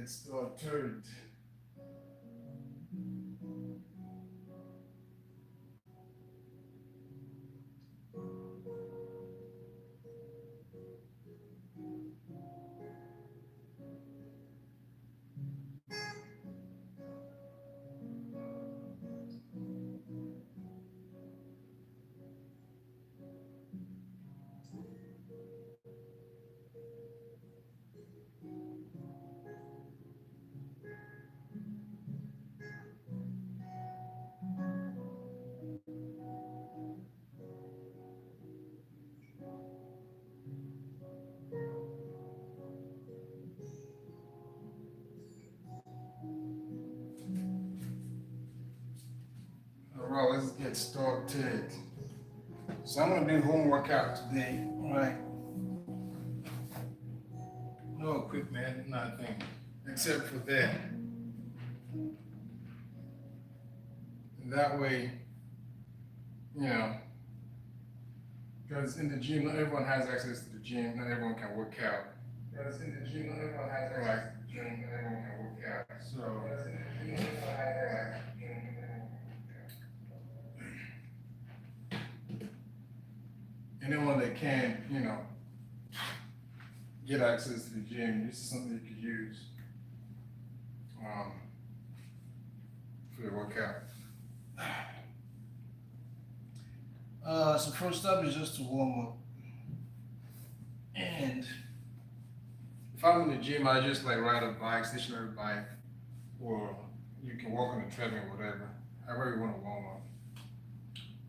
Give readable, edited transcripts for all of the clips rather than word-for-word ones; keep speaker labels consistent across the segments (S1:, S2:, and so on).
S1: get started. All right, let's get started. So I'm gonna do home workout today. All right. No equipment, nothing, except for that. And that way, you know, because in the gym, not everyone has access to the gym. Not everyone can work out. Because in the gym, not everyone has access to the gym. Not everyone can work out. So. Because in the gym, not everyone has access to the gym. Not everyone can work out. Anyone that can, get access to the gym, this is something you could use for your workout. So first up is just to warm up. And if I'm in the gym, I just like ride a bike, stationary bike, or you can walk on the treadmill, whatever, however you want to warm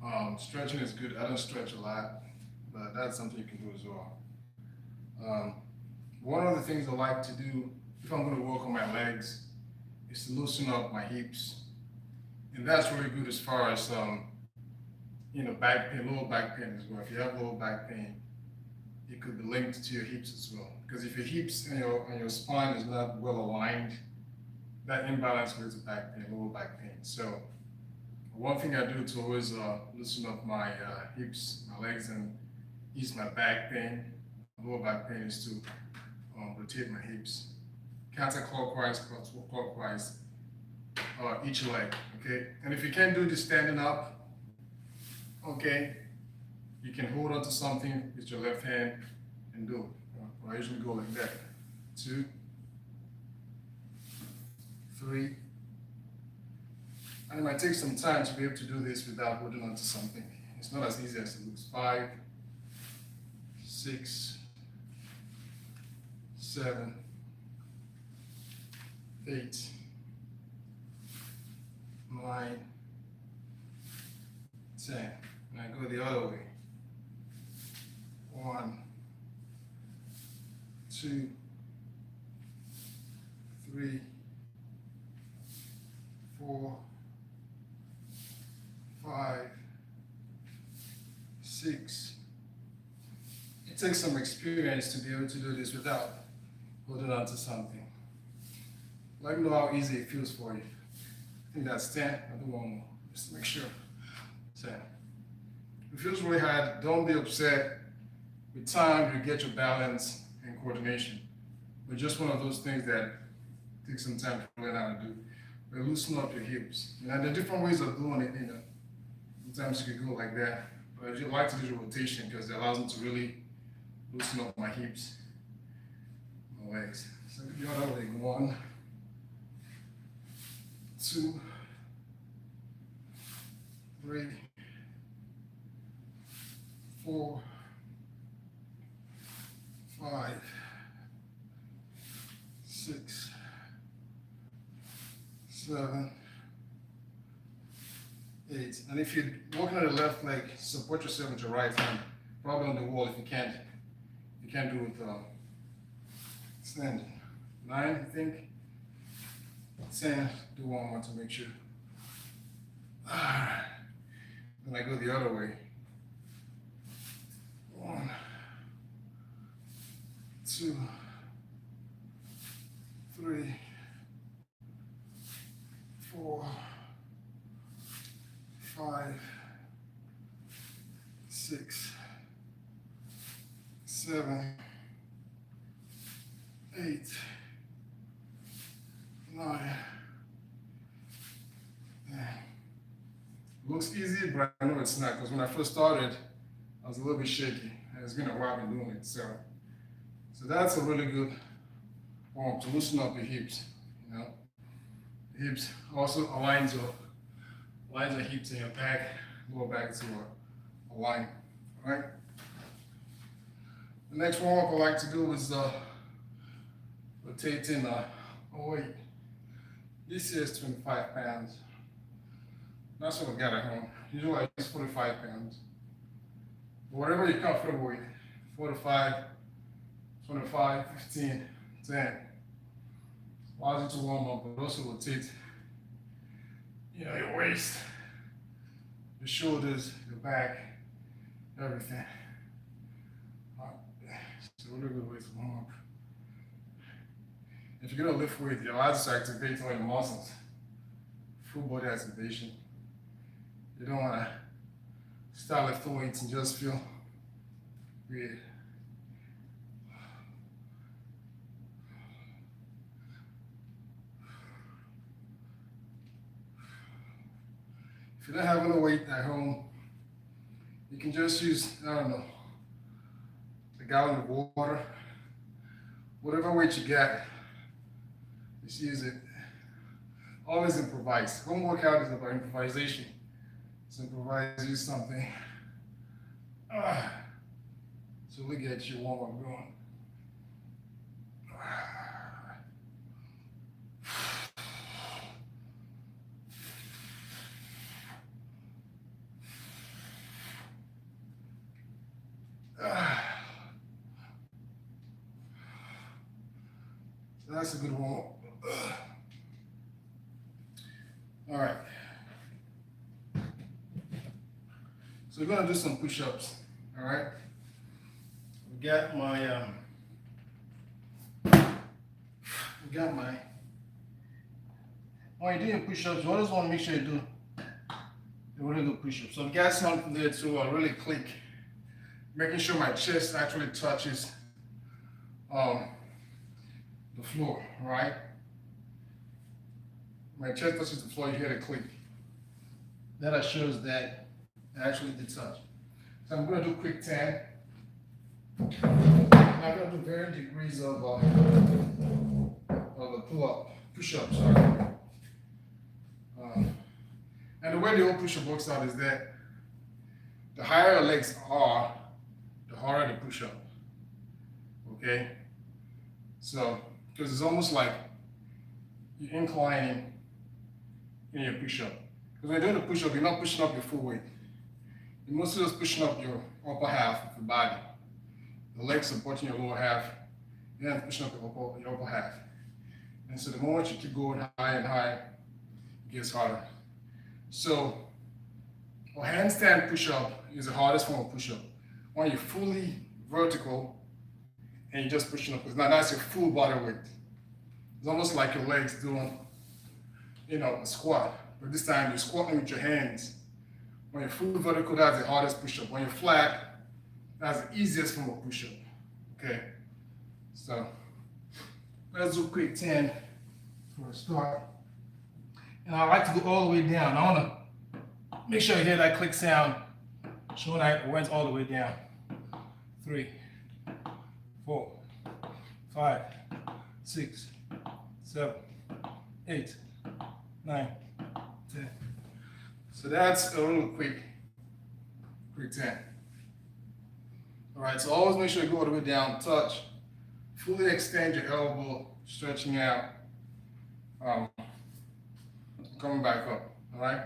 S1: up. Stretching is good. I don't stretch a lot, but that's something you can do as well. One of the things I like to do if I'm going to work on my legs is to loosen up my hips, and that's really good as far as back pain, lower back pain as well. If you have lower back pain, it could be linked to your hips as well. Because if your hips and your spine is not well aligned, that imbalance leads to back pain, lower back pain. So one thing I do to always loosen up my hips, my legs, and ease my back pain, lower back pain, is to rotate my hips counterclockwise, clockwise, each leg. Okay, and if you can't do this standing up, okay, you can hold on to something with your left hand and do it. I usually go like that. 2, 3. And it might take some time to be able to do this without holding on to something. It's not as easy as it looks. 5, 6, 7, 8, 9, 10. And I go the other way. 1, 2, 3, 4, 5, 6. It takes some experience to be able to do this without holding on to something. Let me know how easy it feels for you. I think that's 10. I'll do one more, just to make sure. 10. If it feels really hard, don't be upset. With time, you get your balance and coordination. But just one of those things that takes some time to learn how to do. But loosen up your hips. And there are different ways of doing it, Sometimes you can go like that. But I just like to do the rotation because it allows me to really loosen up my hips, my legs. So the other leg. 1, 2, 3, 4, 5, 6, 7, 8. And if you're walking on the left leg, support yourself with your right hand, probably on the wall if you can't. You can't do it standing. 9, I think. 10. Do one more to make sure. Then I go the other way. 1, 2, 3, 4, 5, 6, 7, 8, No, looks easy, but I know it's not, because when I first started, I was a little bit shaky. And it's been a while I've been doing it. So that's a really good form to loosen up your hips. You know, the hips also aligns your hips and your back, lower back to a line. All right. The next warm up I like to do is rotating. Oh wait, this is 25 pounds. That's what I got at home. Usually I use 45 pounds. But whatever you're comfortable with, 45, 25, 15, 10. Allows you to warm up, but also rotate, your waist, your shoulders, your back, everything. It's a really good way to warm up. If you're gonna lift weight, it allows you to activate all your muscles. Full body activation. You don't wanna start lifting weights and just feel weird. If you don't have any weight at home, you can just use, I don't know, a gallon of water, whatever weight you got, just use it. Always improvise. Home workout is about improvisation. So improvise, use something to really get your warm up going. So that's a good warm up. All right. So we're gonna do some push-ups. All right. We got my. When you're doing push-ups, you always want to make sure you do a really good push-up. So I've got something there to really click, making sure my chest actually touches the floor, right? My chest touches the floor, you hear the click. That assures that it actually did touch. So I'm going to do quick 10. I'm going to do varying degrees of a pull-up, push-up, sorry. And the way the whole push-up works out is that the higher your legs are, the harder the push-up. Okay? So, because it's almost like you're inclining in your push-up. Because when you're doing the push-up, you're not pushing up your full weight. You're mostly just pushing up your upper half of your body. The legs supporting your lower half, and then pushing up your upper half. And so the moment you keep going higher and higher, it gets harder. So a handstand push-up is the hardest form of push-up. When you're fully vertical and you're just pushing up, because now that's your full body weight. It's almost like your legs doing, a squat. But this time you're squatting with your hands. When you're full vertical, that's the hardest push-up. When you're flat, that's the easiest form of push-up. Okay? So let's do quick 10 for a start. And I like to go all the way down. I want to make sure you hear that click sound, showing that it went all the way down. 3, 4, 5, 6, 7, 8, 9, 10. So that's a little quick 10. All right, so always make sure you go all the way down, touch, fully extend your elbow, stretching out, coming back up, all right?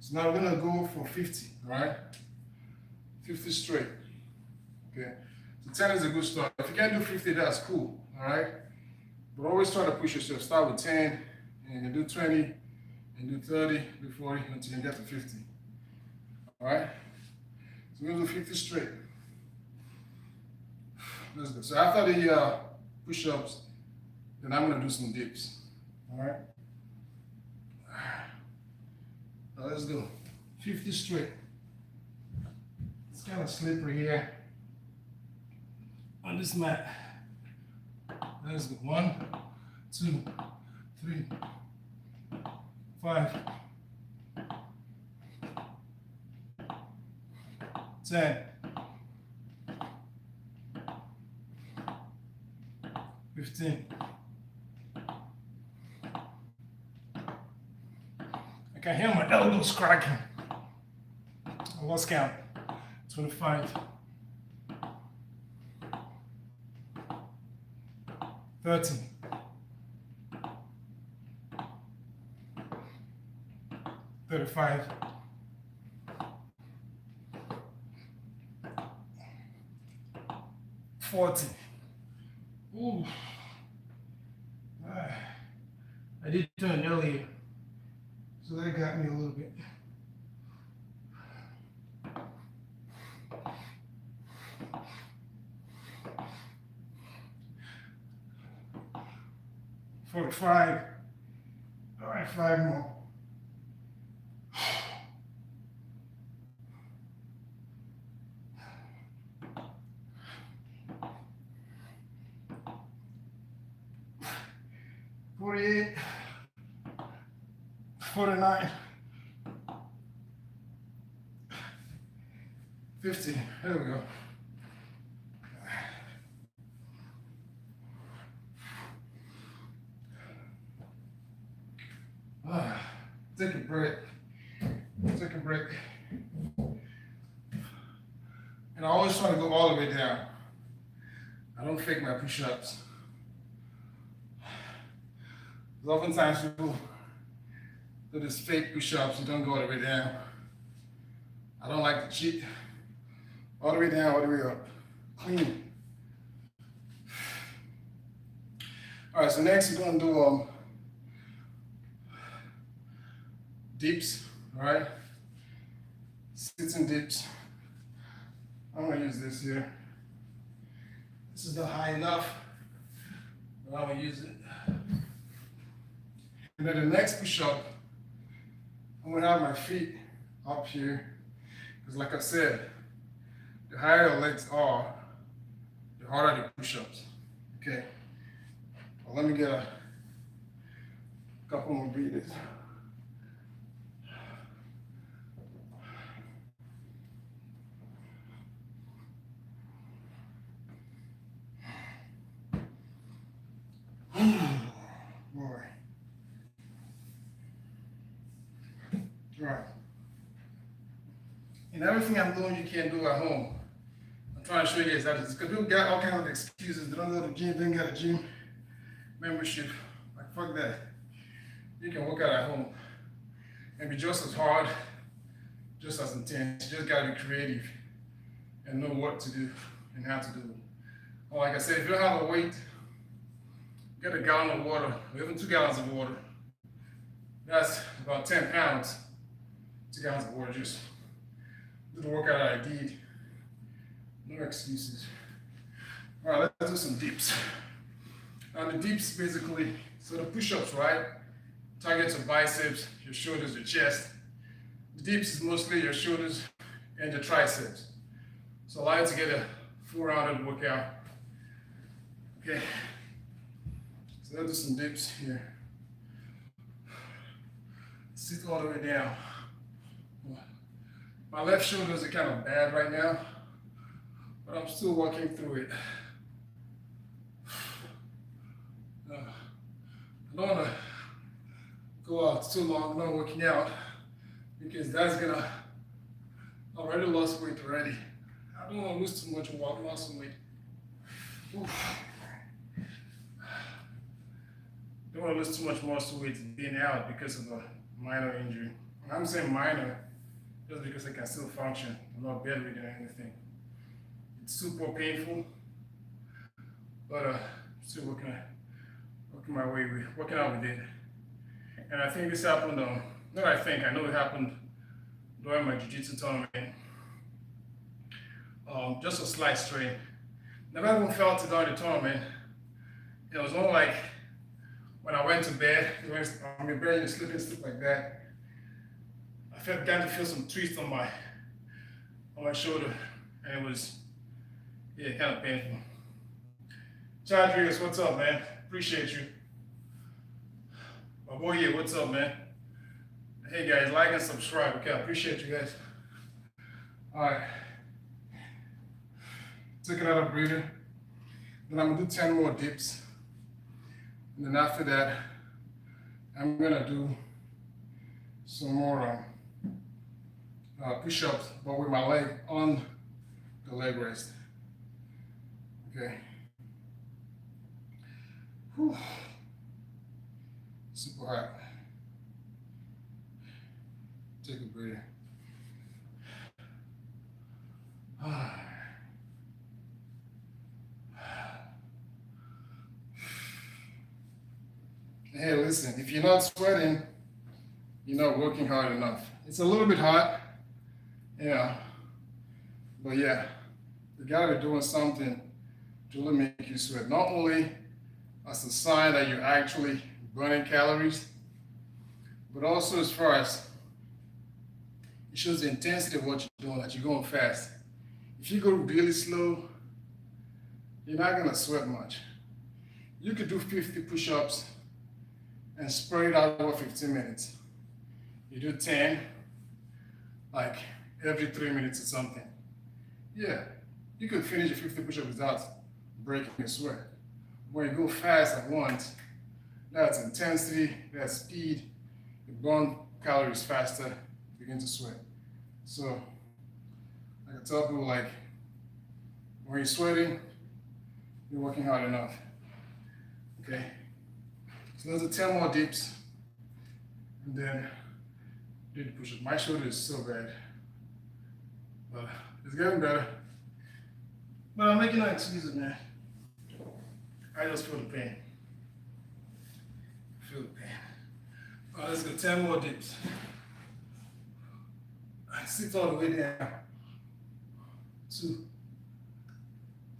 S1: So now we're gonna go for 50, all right? 50 straight, okay? So 10 is a good start. If you can't do 50, that's cool, all right? But always try to push yourself. Start with 10, and you do 20, and do 30, do 40, until you get to 50, all right? So we're gonna do 50 straight. Let's go. So after the push-ups, then I'm gonna do some dips, all right? Now let's go. 50 straight. It's kind of slippery here on this mat. Let's go. 1, 2, 3, 5, 10, 15. I can hear my elbows cracking. I lost count. 25, 30, 35, 40. Ooh. I did turn earlier, so that got me a little bit. "45. All right, 5 more. "48, 49, 50. There we go. Take a break. Take a break. And I always try to go all the way down. I don't fake my push-ups. Because oftentimes people do this fake push-ups, you don't go all the way down. I don't like to cheat. All the way down, all the way up. Clean. All right, so next we're gonna do dips, all right? Sits and dips. I'm gonna use this here. This is not high enough, but I'm gonna use it. And then the next push-up, I'm gonna have my feet up here, because like I said, the higher your legs are, the harder the push-ups, okay? Well, let me get a couple more breathers. Boy. Right. And everything I'm doing, you can't do at home. I'm trying to show you guys that. Because people got all kinds of excuses. They don't go to the gym, they ain't got a gym membership. Like, fuck that. You can work out at home and be just as hard, just as intense. You just gotta be creative and know what to do and how to do it. Or like I said, if you don't have a weight, get a gallon of water, or even 2 gallons of water. That's about 10 pounds. 2 gallons of water, just do the workout I did. No excuses. All right, let's do some dips. Now the dips basically, so the push-ups, right? Targets your biceps, your shoulders, your chest. The dips is mostly your shoulders and your triceps. So allow you to get a full rounded workout. Okay. So let's do some dips here. Sit all the way down. My left shoulders are kind of bad right now, but I'm still working through it. I don't want to go out too long not working out, because that's gonna, I already lost weight already. I don't want to lose too much muscle weight. Oof. Don't want to lose too much muscle weight being out because of a minor injury. I'm saying minor just because I can still function. I'm not bedridden or anything. It's super painful, but still working my way, working out with it. And I think this happened, I know it happened during my jiu-jitsu tournament. Just a slight strain. Never even felt it during the tournament. It was more like when I went to bed, I'm in bed and sleeping, stuff like that. I began to feel some twist on my shoulder, and it was, yeah, kind of painful. Chadrius, what's up, man? Appreciate you. My boy here, what's up, man? Hey guys, like and subscribe. Okay, I appreciate you guys. All right. Take another breather. Then I'm gonna do 10 more dips. And then after that, I'm gonna do some more push-ups, but with my leg on the leg rest. Okay. Whew. Super hot. Take a breather. Hey, listen, if you're not sweating, you're not working hard enough. It's a little bit hot, yeah, but yeah, you gotta be doing something to really make you sweat. Not only as a sign that you're actually burning calories, but also as far as it shows the intensity of what you're doing, that you're going fast. If you go really slow, you're not gonna sweat much. You could do 50 push-ups and spread it out over 15 minutes. You do 10, like every 3 minutes or something. Yeah, you could finish your 50 push-ups without breaking your sweat. When you go fast at once, that's intensity, that's speed, you burn calories faster, you begin to sweat. So, like I tell people, like, when you're sweating, you're working hard enough. Okay? So those are 10 more dips. And then do the push-up. My shoulder is so bad. But it's getting better. But I'm making no excuses, man. I just feel the pain. Feel the pain. All right, let's go 10 more dips. Sit all the way down. 2,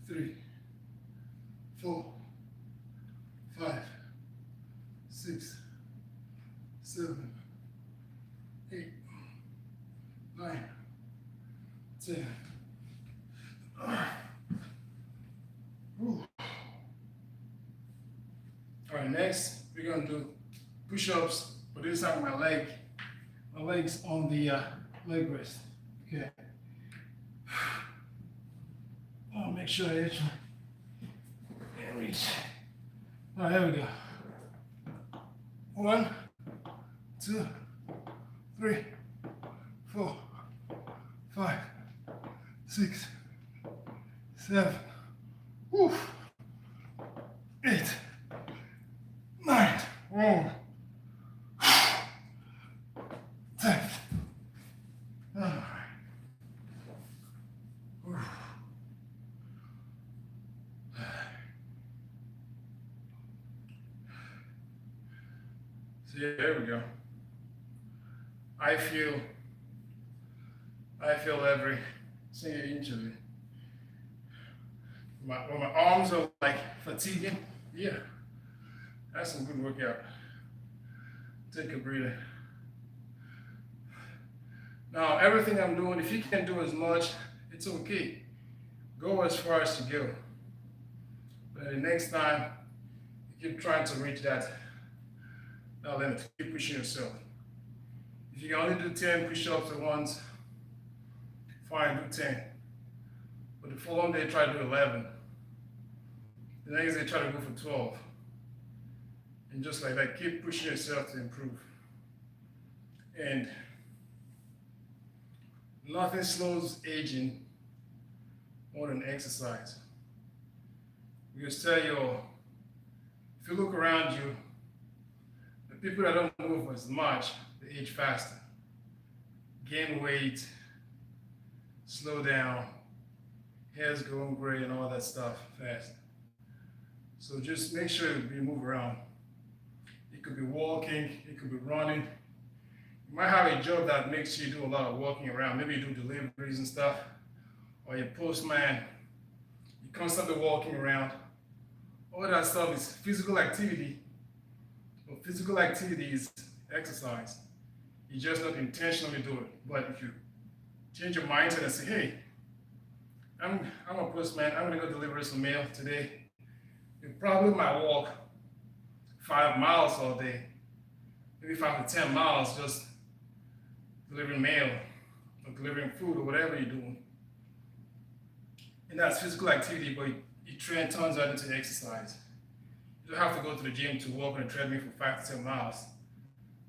S1: 3, 4, 5, 6, 7, 8, 9, 10. Whew. All right, next we're gonna do push-ups, but this time my legs on the leg rest. Okay. I'll make sure I actually can reach. All right, here we go. 1, 2, 3, 4, 5, 6, 7, 8, 9, 10. All right. So yeah, there we go. I feel every single inch of it. When my arms are like fatiguing, yeah, that's some good workout. Take a breather. Now, everything I'm doing, if you can't do as much, it's okay. Go as far as you go. But the next time, you keep trying to reach that limit. Keep pushing yourself. If you can only do 10 push-ups at once, fine, do 10. But the following day, try to do 11. The next day, try to go for 12. And just like that, keep pushing yourself to improve. And nothing slows aging more than exercise. Because if you look around you, the people that don't move as much, they age faster. Gain weight, slow down, hair's going gray and all that stuff fast. So just make sure you move around. It could be walking, it could be running. You might have a job that makes you do a lot of walking around. Maybe you do deliveries and stuff, or you're a postman. You're constantly walking around. All that stuff is physical activity. But physical activity is exercise. You just not intentionally do it. But if you change your mindset and say, hey, I'm a postman, I'm gonna go deliver some mail today. You probably might walk 5 miles all day. maybe 5 to 10 miles just delivering mail or delivering food or whatever you're doing. And that's physical activity, but you train tons of it into exercise. You don't have to go to the gym to walk on a treadmill for 5 to 10 miles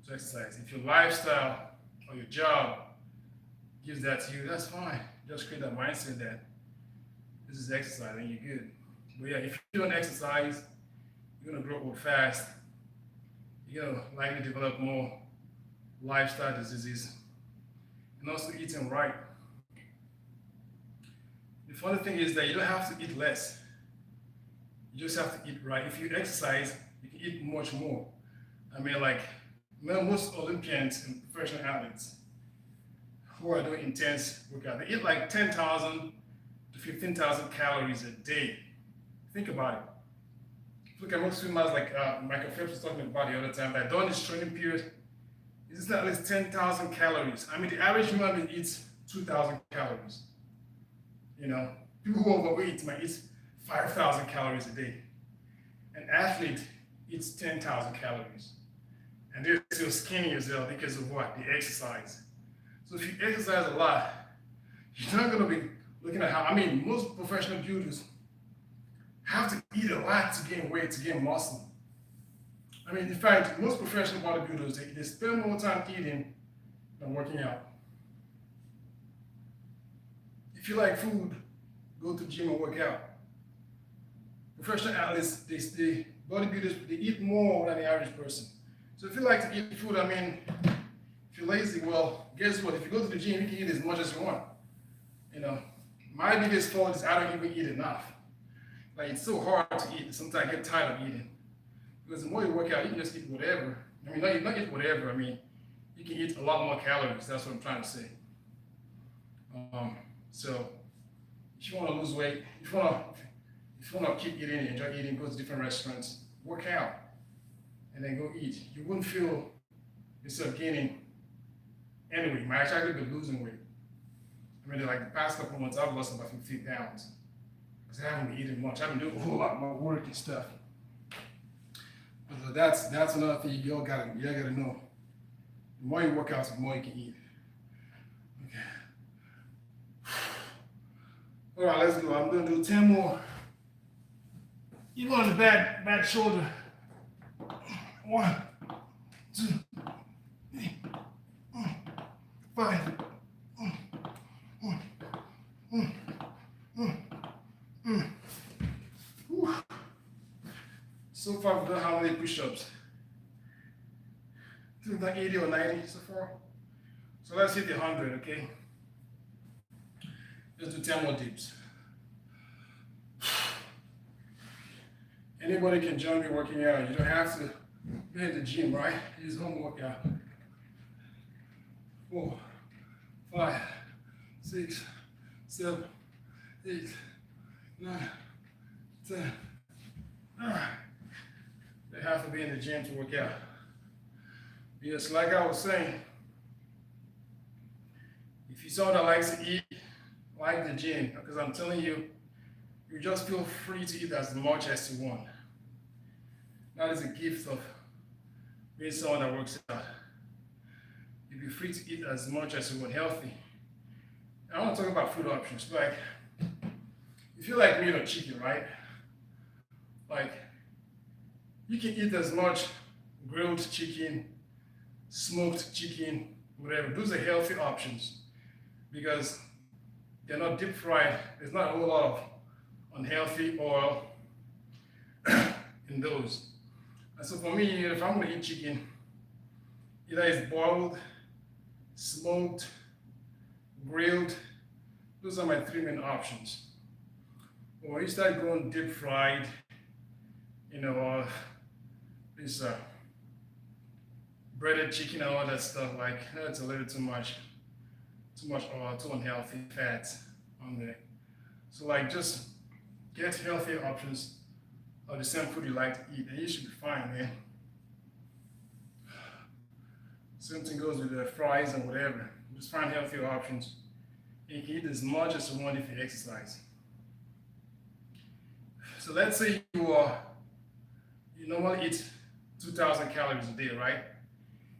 S1: to exercise. If your lifestyle or your job gives that to you, that's fine. Just create that mindset that this is exercise and you're good. But yeah, if you don't exercise, you're gonna grow old fast. You're gonna likely develop more lifestyle diseases. And also eating right. The funny thing is that you don't have to eat less. You just have to eat right. If you exercise, you can eat much more. I mean, like most Olympians and professional athletes who are doing intense workout, they eat like 10,000 to 15,000 calories a day. Think about it. Look at most swimmers like Michael Phelps was talking about the other time, that during this training period, it's at least 10,000 calories. I mean, the average human being eats 2,000 calories. You know, people who overweight might eat 5,000 calories a day. An athlete eats 10,000 calories. And they're still skinny as hell because of what? The exercise. So if you exercise a lot, you're not going to be looking at how, I mean, most professional builders have to eat a lot to gain weight, to gain muscle. I mean, in fact, most professional bodybuilders, they spend more time eating than working out. If you like food, go to the gym and work out. Professional athletes, they bodybuilders, they eat more than the average person. So if you like to eat food, I mean, if you're lazy, well, guess what? If you go to the gym, you can eat as much as you want. You know, my biggest fault is I don't even eat enough. Like, it's so hard to eat. Sometimes I get tired of eating. Because the more you work out, you can just eat whatever. I mean, not eat whatever. I mean, you can eat a lot more calories. That's what I'm trying to say. So, if you want to lose weight, if you want to keep eating, enjoy eating, go to different restaurants, work out, and then go eat. You wouldn't feel yourself gaining any weight. You might actually be losing weight. I mean, like the past couple of months, I've lost about 50 pounds. Because I haven't been eating much. I've been doing a whole lot more work and stuff. But that's another thing you gotta know. The more you work out, the more you can eat. Okay. All right, let's go. I'm gonna do 10 more. Even on the back shoulder. 1, 2, 3, 5. So far, we've done how many push-ups? I think we've done 80 or 90 so far. So let's hit the 100, okay? Let's do 10 more dips. Anybody can join me working out. You don't have to be at the gym, right? Use home workout. 4, 5, 6, 7, 8, 9, 10. All right. They have to be in the gym to work out. Yes, like I was saying, if you're someone that likes to eat, like the gym, because I'm telling you, you just feel free to eat as much as you want. That is a gift of being someone that works out. You'll be free to eat as much as you want, healthy. I want to talk about food options. Like, if you like meat or chicken, right? Like, you can eat as much grilled chicken, smoked chicken, whatever. Those are healthy options because they're not deep fried. There's not a whole lot of unhealthy oil in those. And so for me, if I'm gonna eat chicken, either it's boiled, smoked, grilled. Those are my 3 main options. But when you start going deep fried, you know, this breaded chicken and all that stuff, like that's a little too much oil, too unhealthy fats on there. So like just get healthier options of the same food you like to eat and you should be fine, man. Same thing goes with the fries and whatever. Just find healthier options. You can eat as much as you want if you exercise. So let's say you normally eat 2,000 calories a day, right?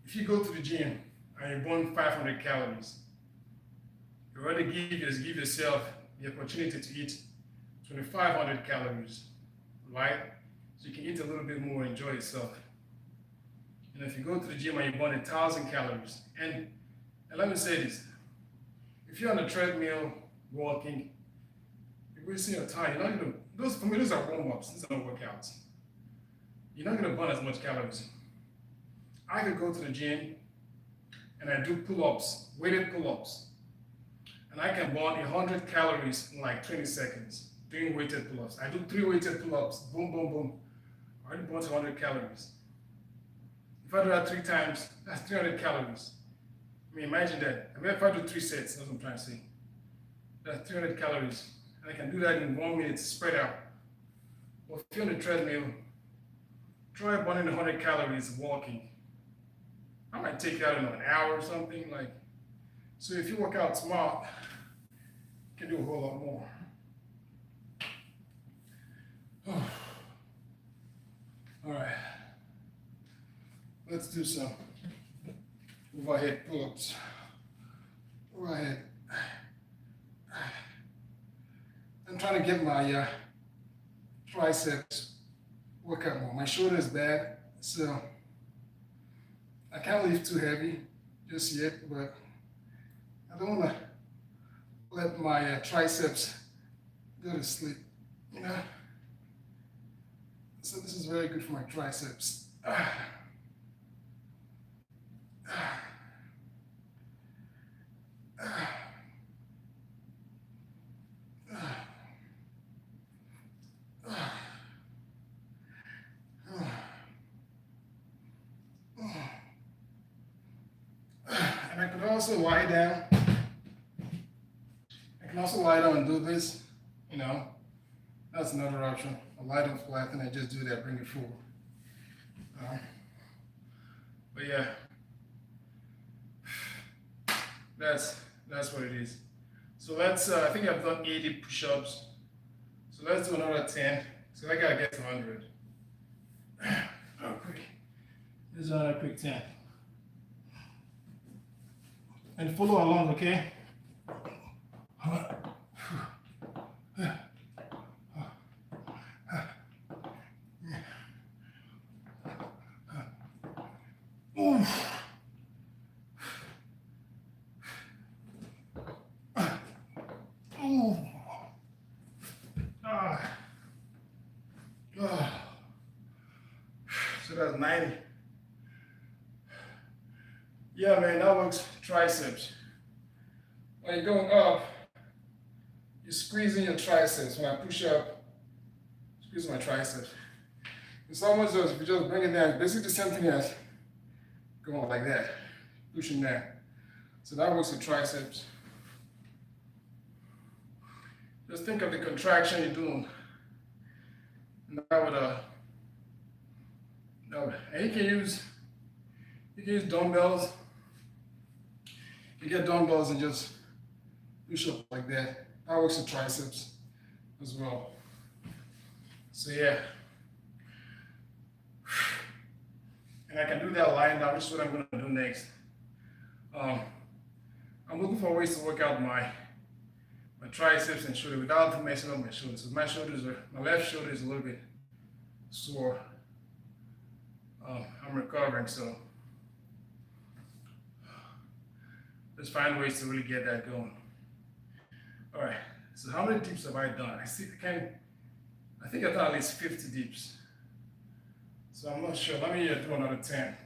S1: if you go to the gym and you burn 500 calories, you already give yourself the opportunity to eat 2,500 calories, right? So you can eat a little bit more, enjoy yourself. And if you go to the gym and you burn 1,000 calories, and let me say this, if you're on a treadmill walking, you're wasting your time. You're not gonna, for me, those are warm-ups, these are not workouts. You're not gonna burn as much calories. I could go to the gym and I do pull-ups, weighted pull-ups. And I can burn 100 calories in like 20 seconds doing weighted pull-ups. I do 3 weighted pull-ups, boom, boom, boom. I already burnt 100 calories. If I do that 3 times, that's 300 calories. I mean, imagine that. I mean, if I do 3 sets, that's what I'm trying to say. That's 300 calories. And I can do that in 1 minute, spread out. Well, if you're on the treadmill, try burning 100 calories walking. I might take that in an hour or something. Like, so if you work out smart, you can do a whole lot more. All right. Let's do some overhead pull-ups. Overhead. I'm trying to get my triceps workout more. My shoulder is bad, so I can't lift too heavy just yet, but I don't want to let my triceps go to sleep, you know? So this is very good for my triceps. And I could also lie down. I can also lie down and do this, you know. That's another option. I lie down flat and I just do that, bring it forward. But yeah, that's what it is. So let's, I think I've done 80 push-ups. So let's do another 10. So I gotta get to 100. Oh, quick. This is another quick 10. And follow along, okay? So that's 90. Yeah, man, that works triceps. When you're going up, you're squeezing your triceps. When I push up, squeeze my triceps. It's almost as if you just bring it down. It's basically the same thing as going like that, pushing down. So that works with triceps. Just think of the contraction you're doing. And that would, and you can use dumbbells. You get dumbbells and just push up like that. That works with triceps as well. So yeah. And I can do that lying down, which is what I'm gonna do next. I'm looking for ways to work out my triceps and shoulder without messing up my shoulders. So my left shoulder is a little bit sore. I'm recovering, so let's find ways to really get that going. All right, so how many dips have I done? I think I've done at least 50 dips. So I'm not sure, let me do another 10.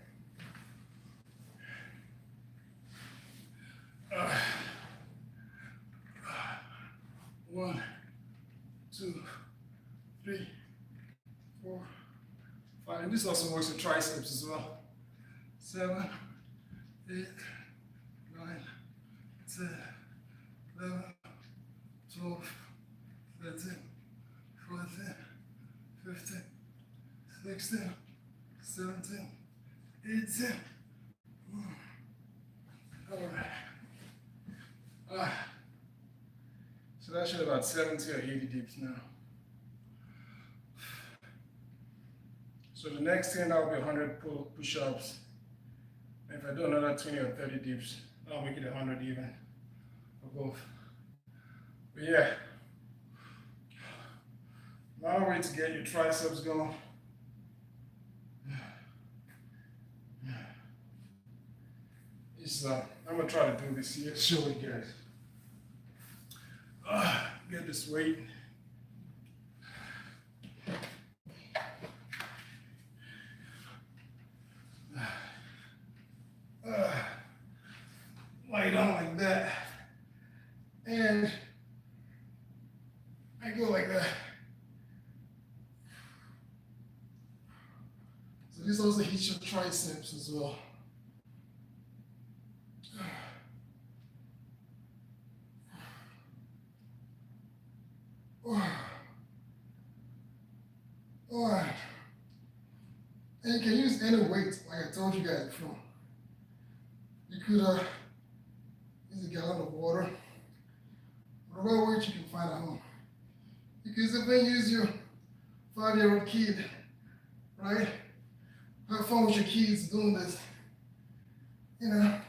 S1: One, two, three, 4, 5. And this also works with triceps as well. 7, 8, 9, 10, 11, 12, 13, 14, 15, 16, 17, 18. All right. So that should be about 70 or 80 dips now. So the next thing, that will be 100 push-ups. And if I do another 20 or 30 dips, I'll make it 100 even for both. But yeah, another way to get your triceps going is I'm gonna try to do this here, show you guys. Get this weight. Lay down like that, and I go like that. So this also hits your triceps as well. Alright. And you can use any weight, like I told you guys before. You could use a gallon of water, whatever weight you can find at home. You could even use your 5-year-old kid, right? Have fun with your kids doing this. You know.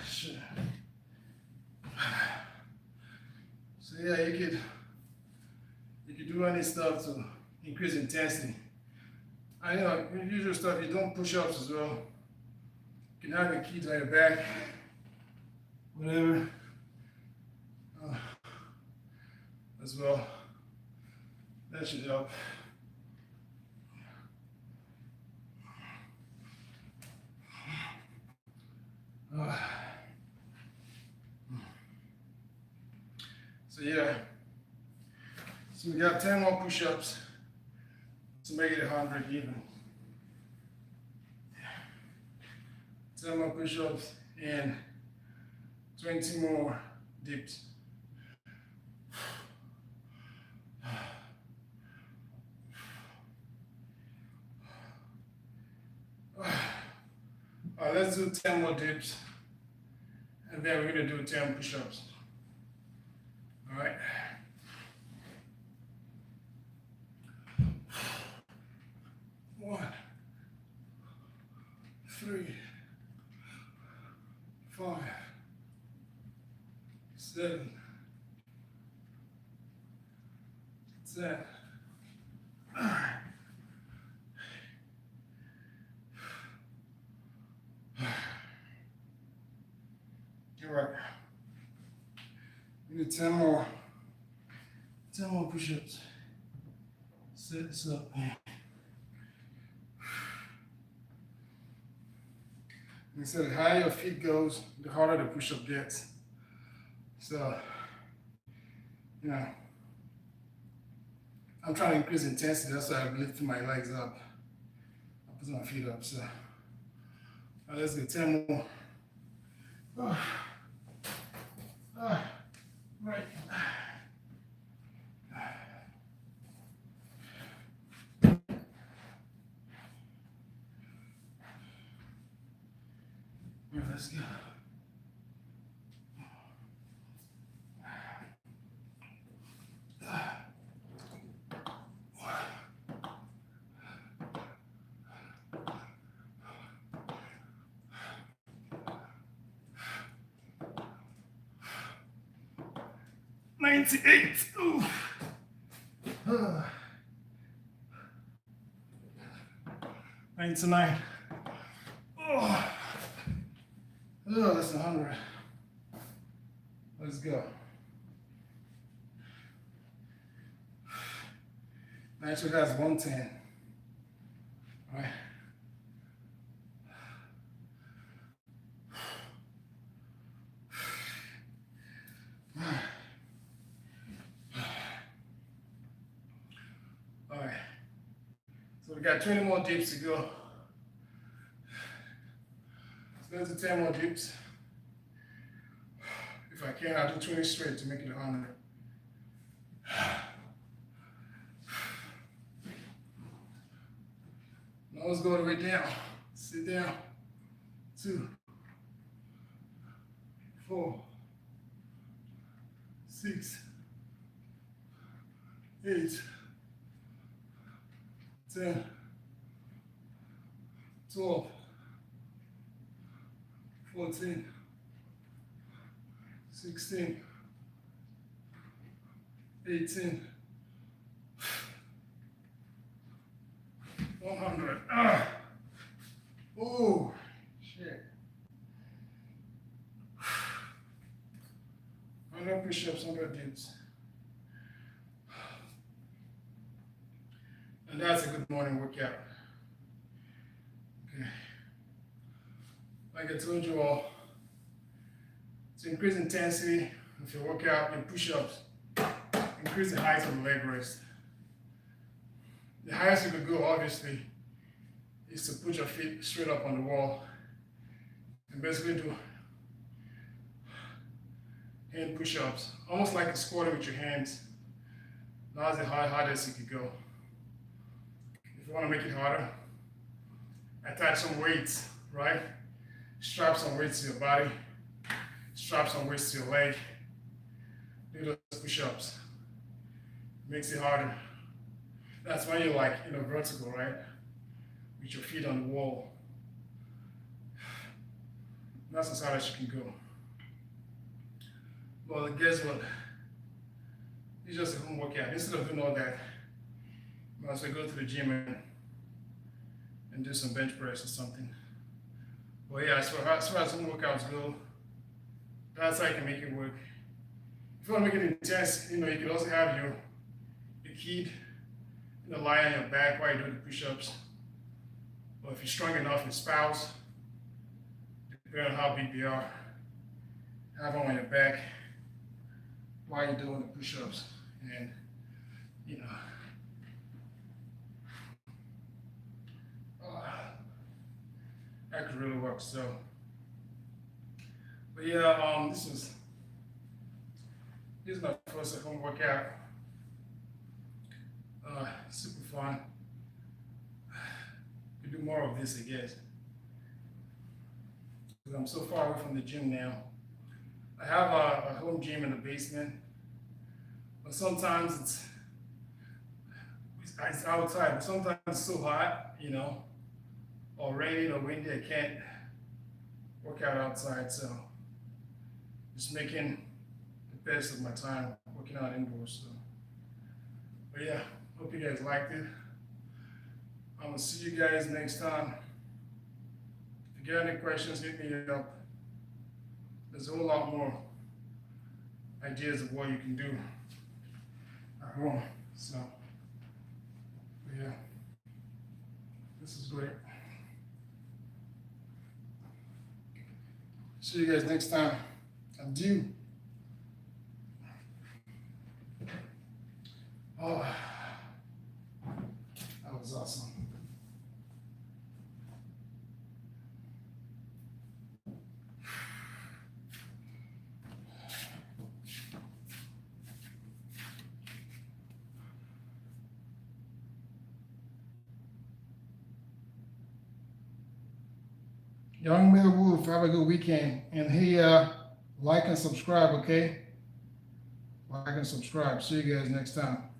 S1: Shit. So yeah, you could do any stuff to increase intensity. I know usual stuff. You don't push-ups as well. You can have your kids on your back, whatever, as well. That should help. So yeah, so we got 10 more push-ups to make it 100 even. 10 more push-ups and 20 more dips. All right, let's do 10 more dips, and then we're gonna do 10 push-ups. All right. One, 3, 5, 7, 10. All right. We need 10 more push-ups. Set this up. And so the higher your feet goes, the harder the push-up gets. So, you know, I'm trying to increase intensity. That's why I'm lifting my legs up. I put my feet up. So, all right, let's get 10 more. Right. Let's go. $98. Ooh. 99. Oh, that's 100. Let's go. Actually, that's 110. All right. All right. So we got 20 more dips to go. Let's do 10 more dips. If I can, I'll do 20 straight to make it 100. Now let's go all the way down. Sit down. 2, 4, 6, 6, 8, 10, 12, 14, 16, 18, 100. Oh, shit. 100 push-ups, 100 dips. And that's a good morning workout. Okay. Like I told you all, to increase intensity of your workout and push-ups, increase the height of the leg rest. The highest you could go, obviously, is to put your feet straight up on the wall and basically do hand push-ups, almost like squatting with your hands. That's the hardest you could go. If you want to make it harder, attach some weights, right? Strap some weights to your body, strap some weights to your leg, do those push-ups. Makes it harder. That's why you're like, vertical, right? With your feet on the wall. That's as hard as you can go. Well, guess what? It's just a home workout. Instead of doing all that, you might as well go to the gym and do some bench press or something. But yeah, as far as home workouts go, that's how you can make it work. If you want to make it intense, you can also have your kid lie on your back while you do the push-ups. Or if you're strong enough, your spouse, depending on how big they are, have them on your back while you're doing the push-ups. And, that could really work. So, but yeah, this is my first home workout. Super fun. We do more of this, I guess. Because I'm so far away from the gym now. I have a home gym in the basement, but sometimes it's outside. But sometimes it's so hot, or raining or windy, I can't work out outside. So just making the best of my time working out indoors. So, but yeah. Hope you guys liked it. I'm gonna see you guys next time. If you got any questions, hit me up. There's a whole lot more ideas of what you can do at home. So, yeah, this is great. See you guys next time. Adieu. Oh. That was awesome. Young Mel Wolf, have a good weekend. And hey, like and subscribe, okay? Like and subscribe. See you guys next time.